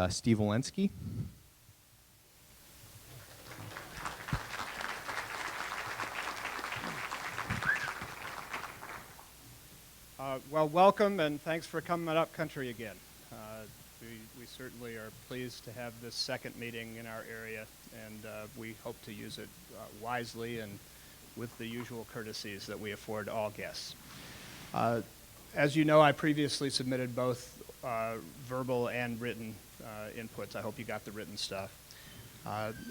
Steve Wilensky. Well, welcome and thanks for coming up country again. We certainly are pleased to have this second meeting in our area, and we hope to use it wisely and with the usual courtesies that we afford all guests. As you know, I previously submitted both verbal and written inputs. I hope you got the written stuff.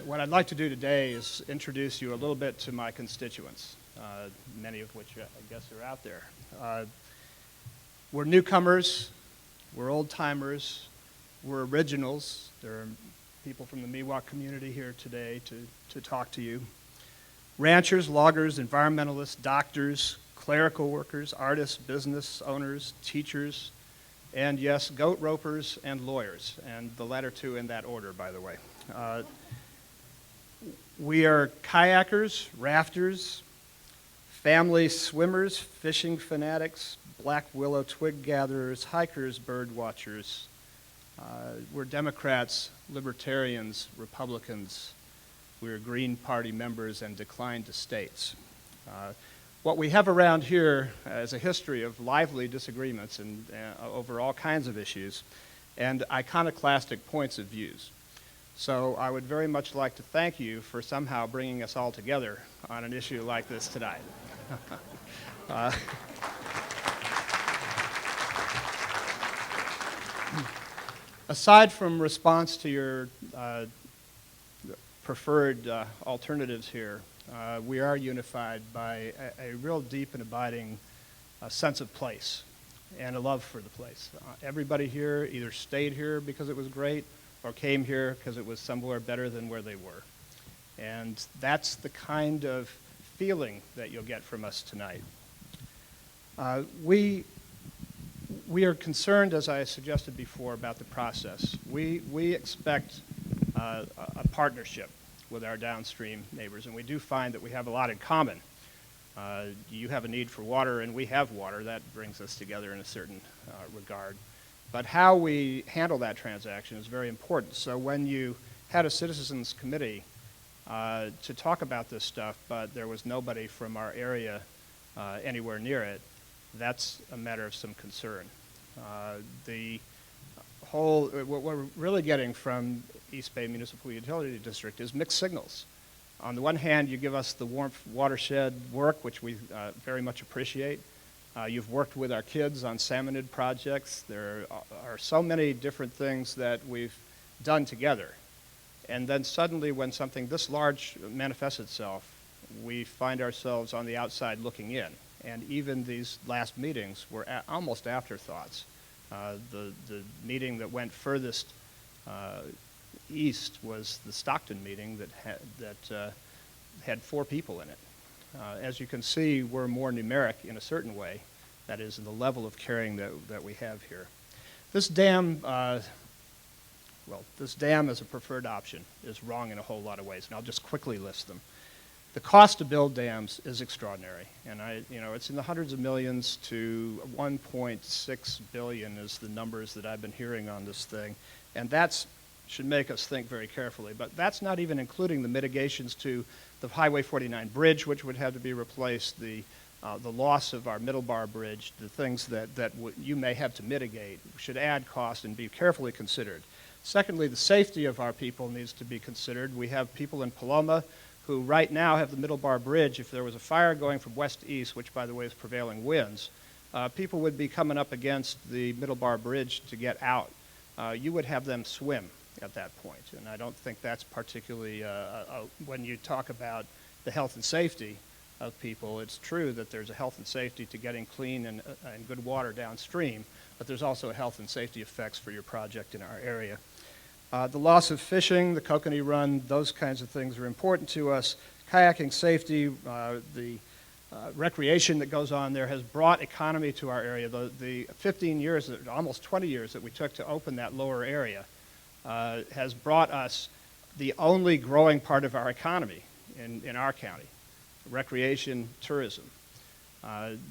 What I'd like to do today is introduce you a little bit to my constituents, many of which I guess are out there. We're newcomers, we're old-timers, we're originals. There are people from the Miwok community here today to talk to you. Ranchers, loggers, environmentalists, doctors, clerical workers, artists, business owners, teachers, and yes, goat ropers and lawyers, and the latter two in that order, by the way. We are kayakers, rafters, family swimmers, fishing fanatics, black willow twig gatherers, hikers, bird watchers. We're Democrats, Libertarians, Republicans. We're Green Party members and declined to states. What we have around here is a history of lively disagreements and, over all kinds of issues and iconoclastic points of views. So I would very much like to thank you for somehow bringing us all together on an issue like this tonight. Aside from response to your preferred alternatives here, we are unified by a real deep and abiding sense of place and a love for the place. Everybody here either stayed here because it was great or came here because it was somewhere better than where they were. And that's the kind of feeling that you'll get from us tonight. We are concerned, as I suggested before, about the process. We expect a partnership with our downstream neighbors, and we do find that we have a lot in common. You have a need for water, and we have water. That brings us together in a certain regard. But how we handle that transaction is very important. So when you had a citizens committee to talk about this stuff, but there was nobody from our area anywhere near it, that's a matter of some concern. What we're really getting from East Bay Municipal Utility District is mixed signals. On the one hand, you give us the warmth watershed work, which we very much appreciate. You've worked with our kids on salmonid projects. There are so many different things that we've done together. And then suddenly, when something this large manifests itself, we find ourselves on the outside looking in. And even these last meetings were almost afterthoughts. The meeting that went furthest east was the Stockton meeting that had 4 people in it. As you can see, we're more numeric in a certain way, that is, in the level of caring that we have here. This dam, this dam as a preferred option is wrong in a whole lot of ways, and I'll just quickly list them. The cost to build dams is extraordinary, and it's in the hundreds of millions to 1.6 billion is the numbers that I've been hearing on this thing, and that should make us think very carefully. But that's not even including the mitigations to the Highway 49 bridge, which would have to be replaced, the loss of our Middle Bar Bridge, the things that you may have to mitigate should add cost and be carefully considered. Secondly, the safety of our people needs to be considered. We have people in Paloma who right now have the Middle Bar Bridge. If there was a fire going from west to east, which by the way is prevailing winds, people would be coming up against the Middle Bar Bridge to get out. You would have them swim at that point, and I don't think that's particularly, when you talk about the health and safety of people, it's true that there's a health and safety to getting clean and good water downstream, but there's also a health and safety effects for your project in our area. The loss of fishing, the kokanee run, those kinds of things are important to us. Kayaking safety, the recreation that goes on there has brought economy to our area. The 15 years, almost 20 years that we took to open that lower area has brought us the only growing part of our economy in our county, recreation, tourism.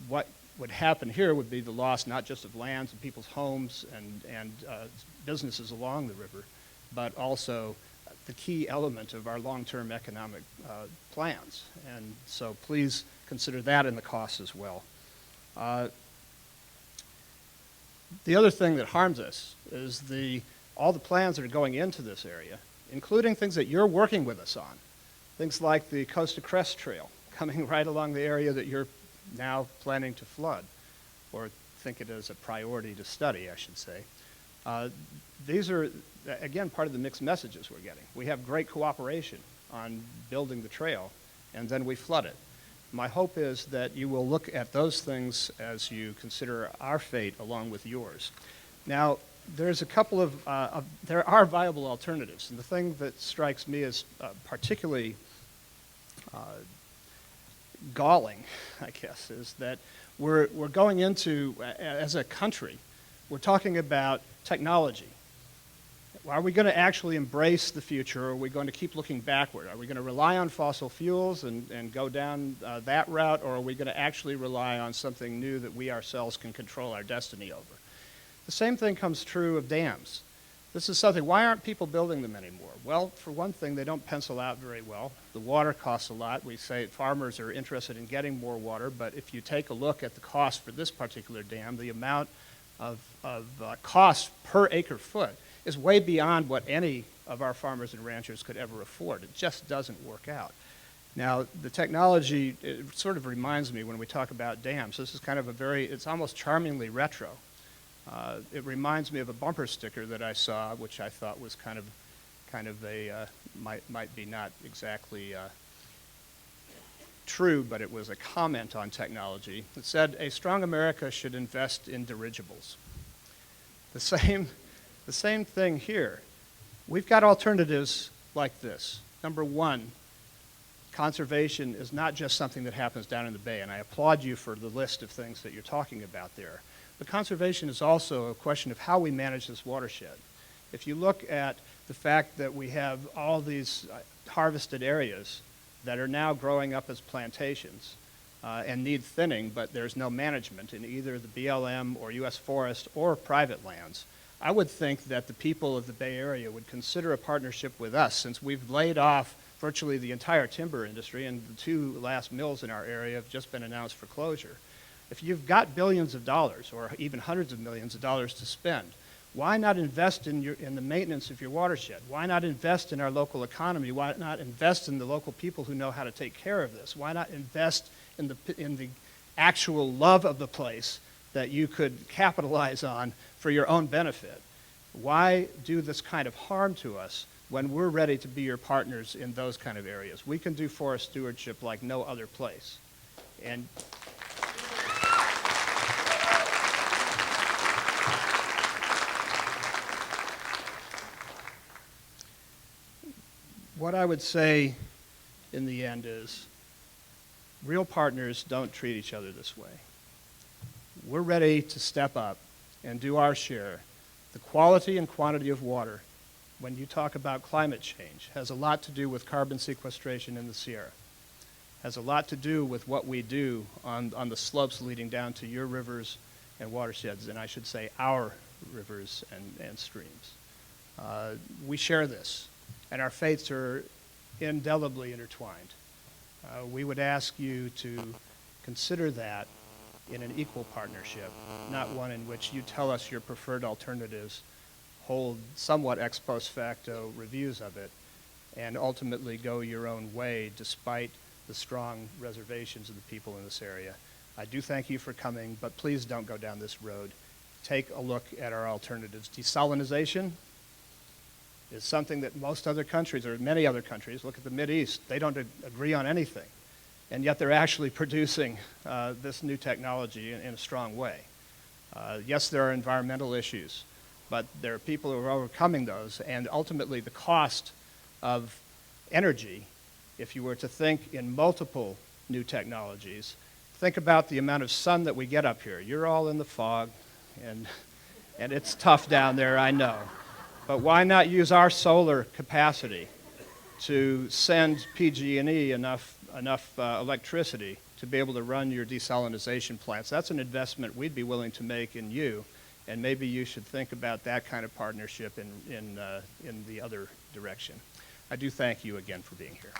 What would happen here would be the loss not just of lands and people's homes and businesses along the river, but also the key element of our long-term economic plans. And so please consider that in the cost as well. The other thing that harms us is all the plans that are going into this area, including things that you're working with us on, things like the Coast to Crest Trail coming right along the area that you're now planning to flood, or think it as a priority to study, I should say. These are, again, part of the mixed messages we're getting. We have great cooperation on building the trail, and then we flood it. My hope is that you will look at those things as you consider our fate along with yours. Now, there's a couple of, there are viable alternatives, and the thing that strikes me as particularly galling, I guess, is that we're going into, as a country, we're talking about technology. Are we going to actually embrace the future, or are we going to keep looking backward? Are we going to rely on fossil fuels and go down that route, or are we going to actually rely on something new that we ourselves can control our destiny over? The same thing comes true of dams. This is something, why aren't people building them anymore? Well, for one thing, they don't pencil out very well. The water costs a lot. We say farmers are interested in getting more water, but if you take a look at the cost for this particular dam, the amount of cost per acre foot is way beyond what any of our farmers and ranchers could ever afford. It just doesn't work out. Now, the technology, it sort of reminds me when we talk about dams, this is kind of it's almost charmingly retro. It reminds me of a bumper sticker that I saw, which I thought was kind of a, might be not exactly true, but it was a comment on technology. It said, "A strong America should invest in dirigibles." The same thing here. We've got alternatives like this. Number one, conservation is not just something that happens down in the bay, and I applaud you for the list of things that you're talking about there. But conservation is also a question of how we manage this watershed. If you look at the fact that we have all these harvested areas that are now growing up as plantations and need thinning, but there's no management in either the BLM or U.S. forest or private lands, I would think that the people of the Bay Area would consider a partnership with us, since we've laid off virtually the entire timber industry, and the two last mills in our area have just been announced for closure. If you've got billions of dollars or even hundreds of millions of dollars to spend, why not invest in the maintenance of your watershed? Why not invest in our local economy? Why not invest in the local people who know how to take care of this? Why not invest in the actual love of the place that you could capitalize on for your own benefit? Why do this kind of harm to us when we're ready to be your partners in those kind of areas? We can do forest stewardship like no other place. And what I would say in the end is, real partners don't treat each other this way. We're ready to step up and do our share. The quality and quantity of water, when you talk about climate change, has a lot to do with carbon sequestration in the Sierra. Has a lot to do with what we do on the slopes leading down to your rivers and watersheds, and I should say our rivers and streams. We share this, and our fates are indelibly intertwined. We would ask you to consider that in an equal partnership, not one in which you tell us your preferred alternatives, hold somewhat ex post facto reviews of it, and ultimately go your own way despite the strong reservations of the people in this area. I do thank you for coming, but please don't go down this road. Take a look at our alternatives. Desalinization is something that most other countries, or many other countries, look at the Mideast, they don't agree on anything. And yet they're actually producing this new technology in a strong way. Yes, there are environmental issues, but there are people who are overcoming those, and ultimately the cost of energy, if you were to think in multiple new technologies, think about the amount of sun that we get up here. You're all in the fog, and it's tough down there, I know. But why not use our solar capacity to send PG&E enough electricity to be able to run your desalinization plants. That's an investment we'd be willing to make in you, and maybe you should think about that kind of partnership in the other direction. I do thank you again for being here.